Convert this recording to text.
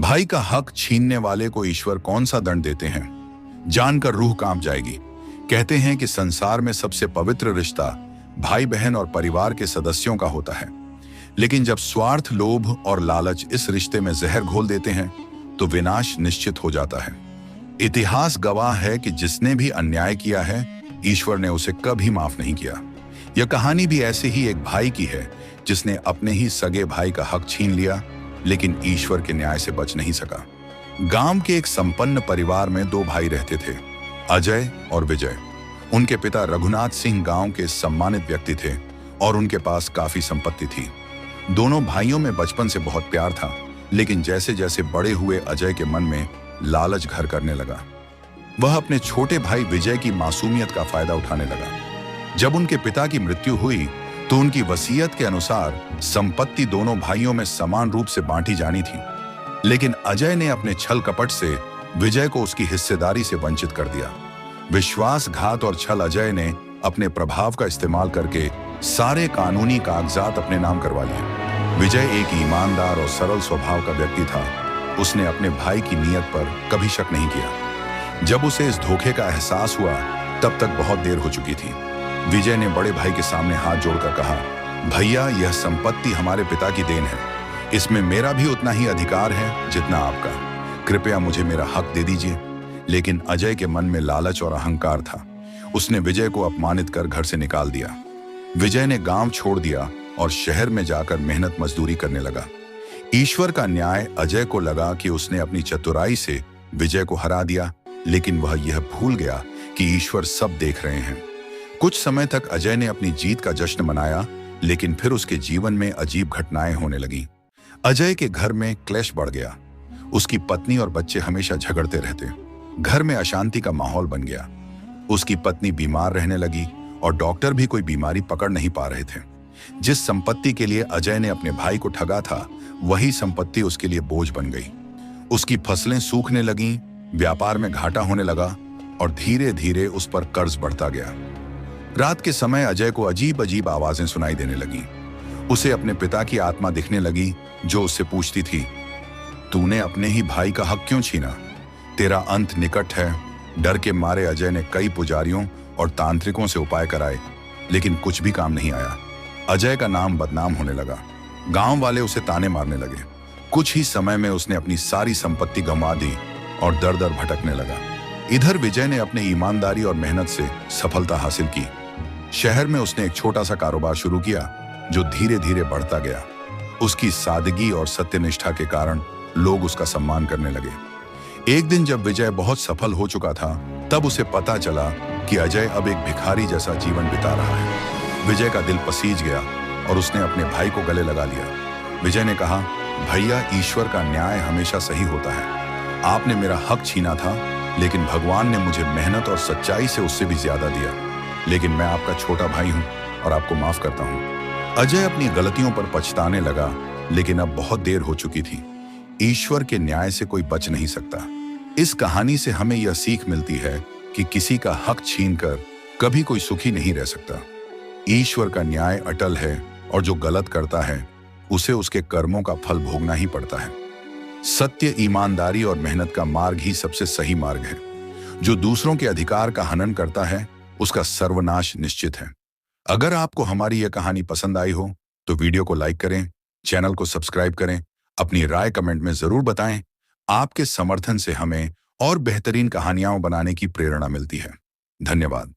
भाई का हक छीनने वाले को ईश्वर कौन सा दंड देते हैं, जानकर रूह कांप जाएगी। कहते हैं कि संसार में सबसे पवित्र रिश्ता भाई बहन और परिवार के सदस्यों का होता है, लेकिन जब स्वार्थ, लोभ और लालच इस रिश्ते में जहर घोल देते हैं तो विनाश निश्चित हो जाता है। इतिहास गवाह है कि जिसने भी अन्याय किया है, ईश्वर ने उसे कभी माफ नहीं किया। यह कहानी भी ऐसे ही एक भाई की है जिसने अपने ही सगे भाई का हक छीन लिया, लेकिन ईश्वर के न्याय से बच नहीं सका। गांव के एक संपन्न परिवार में दो भाई रहते थे, अजय और विजय। उनके पिता रघुनाथ सिंह गांव के सम्मानित व्यक्ति थे और उनके पास काफी संपत्ति थी। दोनों भाइयों में बचपन से बहुत प्यार था, लेकिन जैसे जैसे बड़े हुए अजय के मन में लालच घर करने लगा। वह अपने छोटे भाई विजय की मासूमियत का फायदा उठाने लगा। जब उनके पिता की मृत्यु हुई तो उनकी वसीयत के अनुसार संपत्ति दोनों भाइयों में समान रूप से बांटी जानी थी, लेकिन अजय ने अपने छल कपट से विजय को उसकी हिस्सेदारी से वंचित कर दिया। विश्वासघात और छल अजय ने अपने प्रभाव का इस्तेमाल करके सारे कानूनी कागजात अपने नाम करवा लिए। विजय एक ईमानदार और सरल स्वभाव का व्यक्ति था। उसने अपने भाई की नीयत पर कभी शक नहीं किया। जब उसे इस धोखे का एहसास हुआ तब तक बहुत देर हो चुकी थी। विजय ने बड़े भाई के सामने हाथ जोड़कर कहा, भैया, यह संपत्ति हमारे पिता की देन है। इसमें मेरा भी उतना ही अधिकार है जितना आपका। कृपया मुझे मेरा हक दे दीजिए। लेकिन अजय के मन में लालच और अहंकार था। उसने विजय को अपमानित कर घर से निकाल दिया। विजय ने गांव छोड़ दिया और शहर में जाकर मेहनत मजदूरी करने लगा। ईश्वर का न्याय अजय को लगा कि उसने अपनी चतुराई से विजय को हरा दिया, लेकिन वह यह भूल गया कि ईश्वर सब देख रहे हैं। कुछ समय तक अजय ने अपनी जीत का जश्न मनाया, लेकिन फिर उसके जीवन में अजीब घटनाएं होने लगीं। अजय के घर में क्लेश बढ़ गया। उसकी पत्नी और बच्चे हमेशा झगड़ते रहते। घर में अशांति का माहौल बन गया। उसकी पत्नी बीमार रहने लगी और डॉक्टर भी कोई बीमारी पकड़ नहीं पा रहे थे। जिस संपत्ति के लिए अजय ने अपने भाई को ठगा था, वही संपत्ति उसके लिए बोझ बन गई। उसकी फसलें सूखने लगीं, व्यापार में घाटा होने लगा और धीरे धीरे उस पर कर्ज बढ़ता गया। रात के समय अजय को अजीब अजीब आवाजें सुनाई देने लगीं। उसे अपने पिता की आत्मा दिखने लगी, जो उससे पूछती थी, तूने अपने ही भाई का हक क्यों छीना? तेरा अंत निकट है। डर के मारे अजय ने कई पुजारियों और तांत्रिकों से उपाय कराए, लेकिन कुछ भी काम नहीं आया। अजय का नाम बदनाम होने लगा। गांव वाले उसे ताने मारने लगे। कुछ ही समय में उसने अपनी सारी संपत्ति गंवा दी और दर दर भटकने लगा। इधर विजय ने अपने ईमानदारी और मेहनत से सफलता हासिल की। शहर में उसने एक छोटा सा कारोबार शुरू किया, जो धीरे धीरे बढ़ता गया। उसकी सादगी और सत्यनिष्ठा के कारण लोग उसका सम्मान करने लगे। एक दिन जब विजय बहुत सफल हो चुका था, तब उसे पता चला कि अजय अब एक भिखारी जैसा जीवन बिता रहा है। विजय का दिल पसीज गया और उसने अपने भाई को गले लगा लिया। विजय ने कहा, भैया, ईश्वर का न्याय हमेशा सही होता है। आपने मेरा हक छीना था, लेकिन भगवान ने मुझे मेहनत और सच्चाई से उससे भी ज्यादा दिया। लेकिन मैं आपका छोटा भाई हूं और आपको माफ करता हूं। अजय अपनी गलतियों पर पछताने लगा, लेकिन अब बहुत देर हो चुकी थी। ईश्वर के न्याय से कोई बच नहीं सकता। इस कहानी से हमें यह सीख मिलती है कि किसी का हक छीनकर कभी कोई सुखी नहीं रह सकता। ईश्वर का न्याय अटल है और जो गलत करता है उसे उसके कर्मों का फल भोगना ही पड़ता है। सत्य, ईमानदारी और मेहनत का मार्ग ही सबसे सही मार्ग है। जो दूसरों के अधिकार का हनन करता है, उसका सर्वनाश निश्चित है। अगर आपको हमारी यह कहानी पसंद आई हो तो वीडियो को लाइक करें, चैनल को सब्सक्राइब करें, अपनी राय कमेंट में जरूर बताएं। आपके समर्थन से हमें और बेहतरीन कहानियां बनाने की प्रेरणा मिलती है। धन्यवाद।